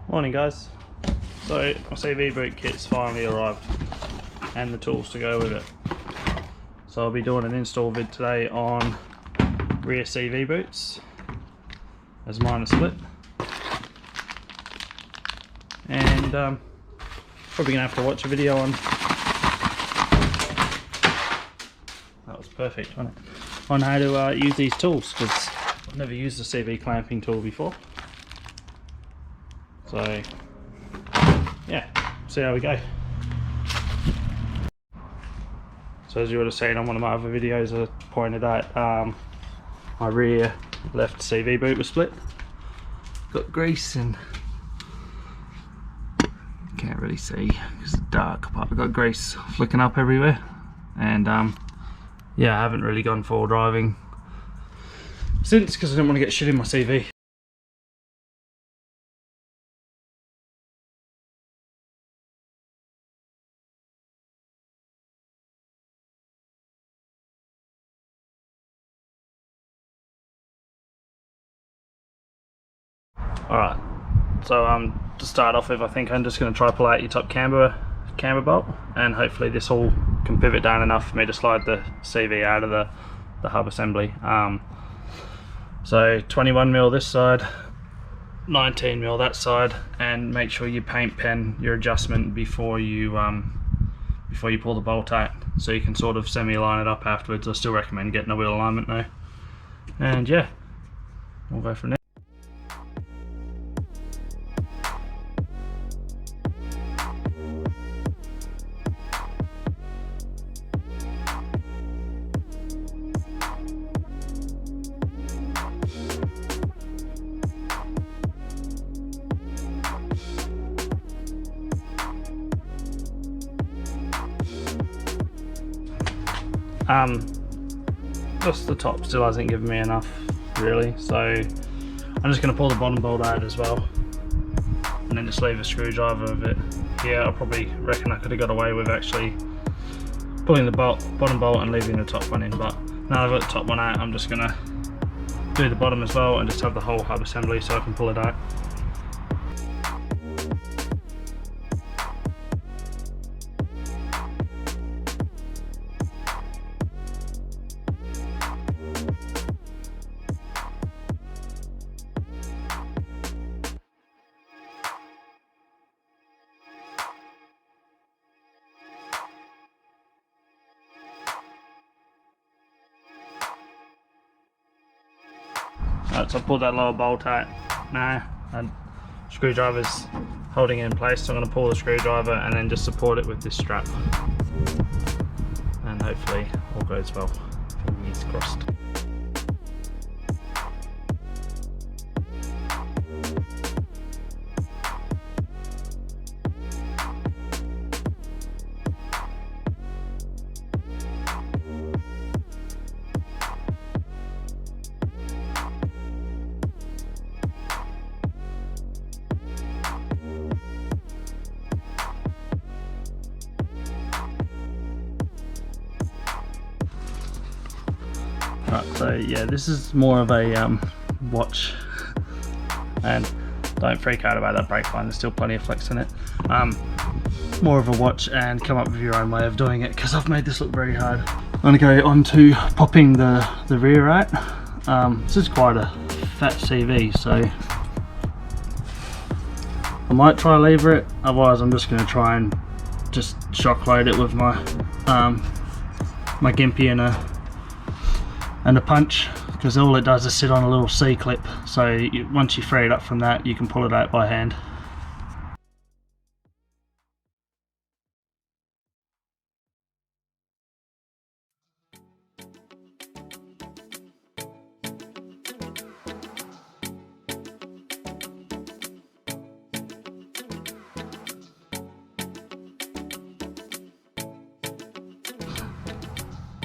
Morning guys. So my CV boot kit's finally arrived and the tools to go with it. So I'll be doing an install vid today on rear CV boots as mine are split. And probably gonna have to watch a video on, that was perfect, wasn't it? On how to use these tools, because I've never used a CV clamping tool before. So yeah, see how we go. So as you would have seen on one of my other videos, I pointed out my rear left CV boot was split. Got grease and can't really see because it's dark, but I've got grease flicking up everywhere. And yeah, I haven't really gone full driving since because I didn't want to get shit in my CV. Alright, so to start off with, I think I'm just going to try pull out your top camber bolt, and hopefully this all can pivot down enough for me to slide the CV out of the hub assembly. So 21mm this side, 19mm that side, and make sure you paint pen your adjustment before you pull the bolt out, so you can sort of semi-line it up afterwards. I still recommend getting a wheel alignment though. And yeah, we'll go from there. Just the top still hasn't given me enough really, so I'm just going to pull the bottom bolt out as well and then just leave a screwdriver of it here. I probably reckon I could have got away with actually pulling the bottom bolt and leaving the top one in, but now I've got the top one out, I'm just going to do the bottom as well and just have the whole hub assembly so I can pull it out. Right, so I pulled that lower bolt out now, and screwdriver's holding it in place, so I'm going to pull the screwdriver and then just support it with this strap, and hopefully all goes well. Fingers crossed. Right, so yeah, this is more of a watch, and don't freak out about that brake line, there's still plenty of flex in it. More of a watch and come up with your own way of doing it, because I've made this look very hard. I'm going to go on to popping the rear out. This is quite a fat CV, so I might try lever it, otherwise I'm just going to try and just shock load it with my my gimpy and a punch, because all it does is sit on a little C-clip, so once you free it up from that, you can pull it out by hand.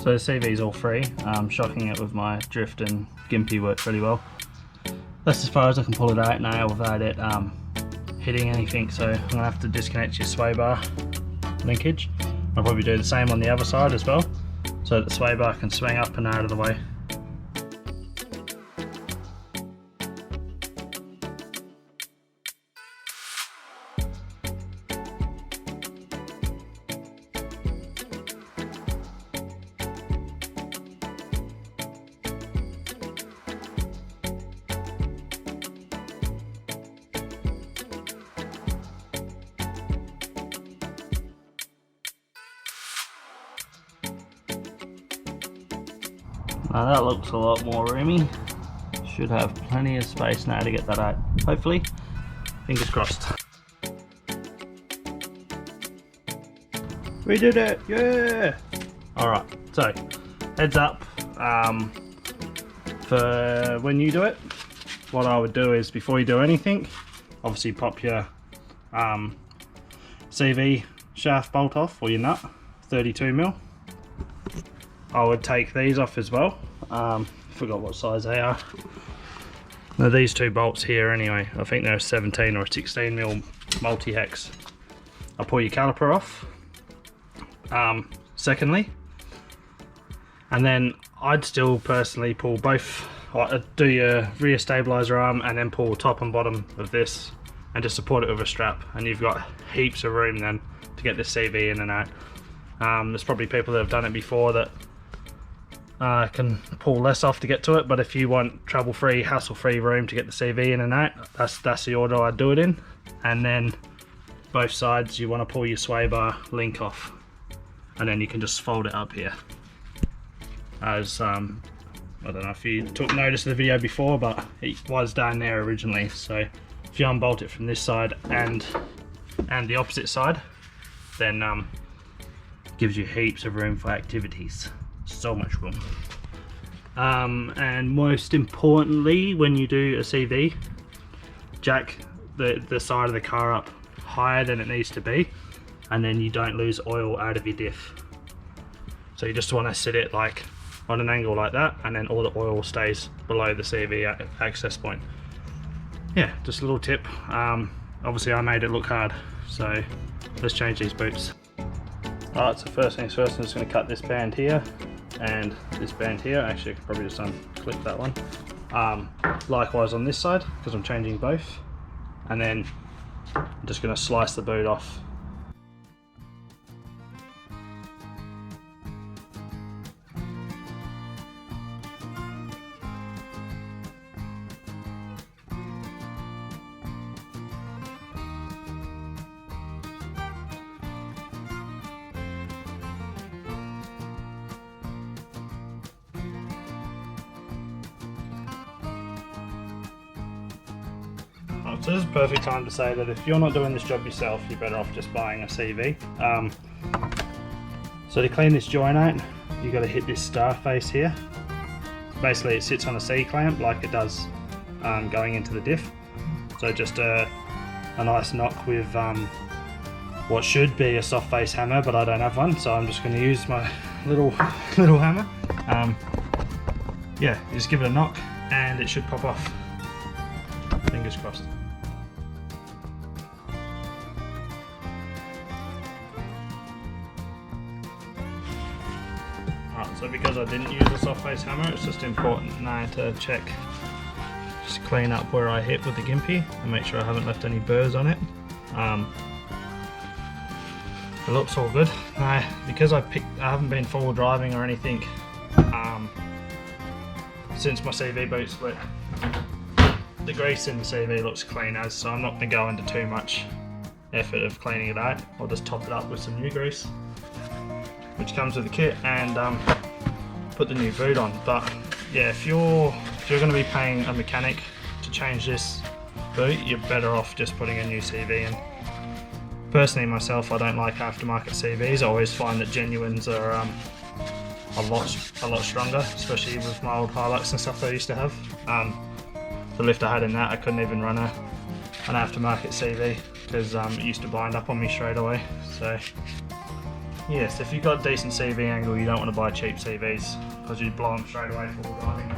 So the CV is all free. Shocking it with my drift and gimpy worked really well. That's as far as I can pull it out now without it hitting anything, so I'm gonna have to disconnect your sway bar linkage. I'll probably do the same on the other side as well, so that the sway bar can swing up and out of the way. Now that looks a lot more roomy. Should have plenty of space now to get that out, hopefully. Fingers crossed. We did it, yeah! Alright, so heads up, for when you do it, what I would do is before you do anything, obviously pop your CV shaft bolt off, or your nut, 32mm. I would take these off as well. Forgot what size they are. Now these two bolts here anyway, I think they're a 17 or a 16mm multi-hex. I'll pull your caliper off, secondly, and then I'd still personally pull both, do your rear stabilizer arm and then pull top and bottom of this and just support it with a strap, and you've got heaps of room then to get this CV in and out. There's probably people that have done it before that can pull less off to get to it, but if you want trouble-free, hassle-free room to get the CV in and out, that's the order I'd do it in. And then both sides you want to pull your sway bar link off, and then you can just fold it up here. As I don't know if you took notice of the video before, but it was down there originally, so if you unbolt it from this side and the opposite side, then gives you heaps of room for activities. So much room. And most importantly, when you do a CV, jack the side of the car up higher than it needs to be, and then you don't lose oil out of your diff. So you just want to sit it like on an angle like that, and then all the oil stays below the CV access point. Yeah, just a little tip. Obviously I made it look hard, so let's change these boots. Alright, so first things first, I'm just going to cut this band here and this band here. Actually I could probably just unclip that one. Likewise on this side, because I'm changing both, and then I'm just going to slice the boot off. So this is a perfect time to say that if you're not doing this job yourself, you're better off just buying a CV. So to clean this joint out, you've got to hit this star face here. Basically it sits on a C-clamp like it does going into the diff. So just a nice knock with what should be a soft face hammer, but I don't have one, so I'm just going to use my little hammer. Yeah, just give it a knock and it should pop off. Fingers crossed. So because I didn't use a soft face hammer, it's just important now to check, just clean up where I hit with the gimpy and make sure I haven't left any burrs on it. It looks all good. Now, because I haven't been forward driving or anything since my CV boot split, the grease in the CV looks clean as, so I'm not going to go into too much effort of cleaning it out. I'll just top it up with some new grease, which comes with the kit, and put the new boot on. But yeah, if you're going to be paying a mechanic to change this boot, you're better off just putting a new CV in. Personally myself, I don't like aftermarket CVs. I always find that genuines are a lot stronger, especially with my old Hilux and stuff I used to have. The lift I had in that, I couldn't even run an aftermarket CV because it used to bind up on me straight away. So yes, if you've got a decent CV angle, you don't want to buy cheap CVs because you blow them straight away for driving.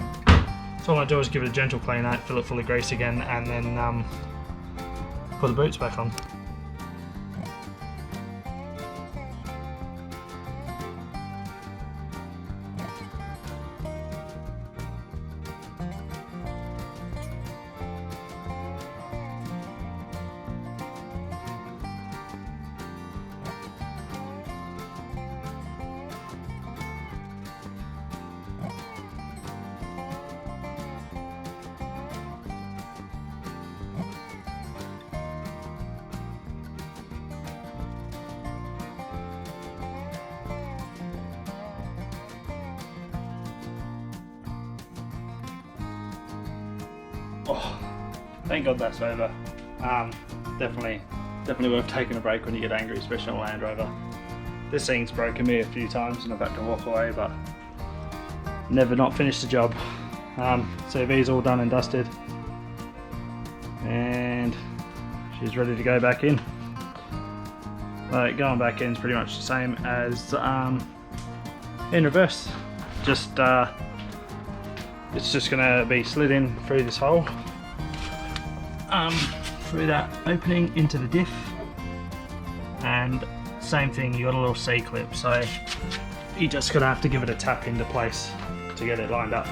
So all I do is give it a gentle clean out, fill it full of grease again, and then put the boots back on. Oh, thank God that's over. Definitely worth taking a break when you get angry, especially on a Land Rover. This thing's broken me a few times and I've had to walk away, but never not finished the job. CV's all done and dusted, and she's ready to go back in. Going back in is pretty much the same as in reverse. Just it's just gonna be slid in through this hole, through that opening into the diff, and same thing, you got a little C-clip, so you just gonna have to give it a tap into place to get it lined up.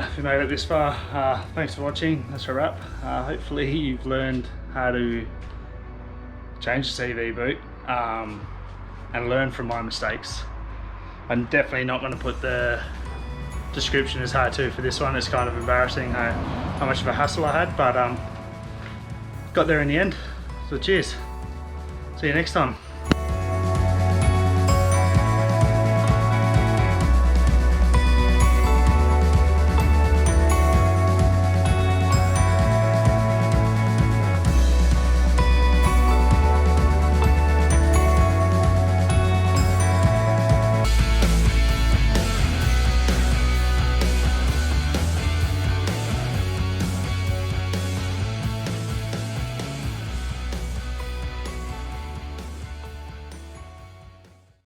If you made it this far, thanks for watching. That's a wrap. Hopefully you've learned how to change the CV boot and learn from my mistakes. I'm definitely not going to put the description as how-to for this one. It's kind of embarrassing how much of a hassle I had, but got there in the end. So cheers. See you next time.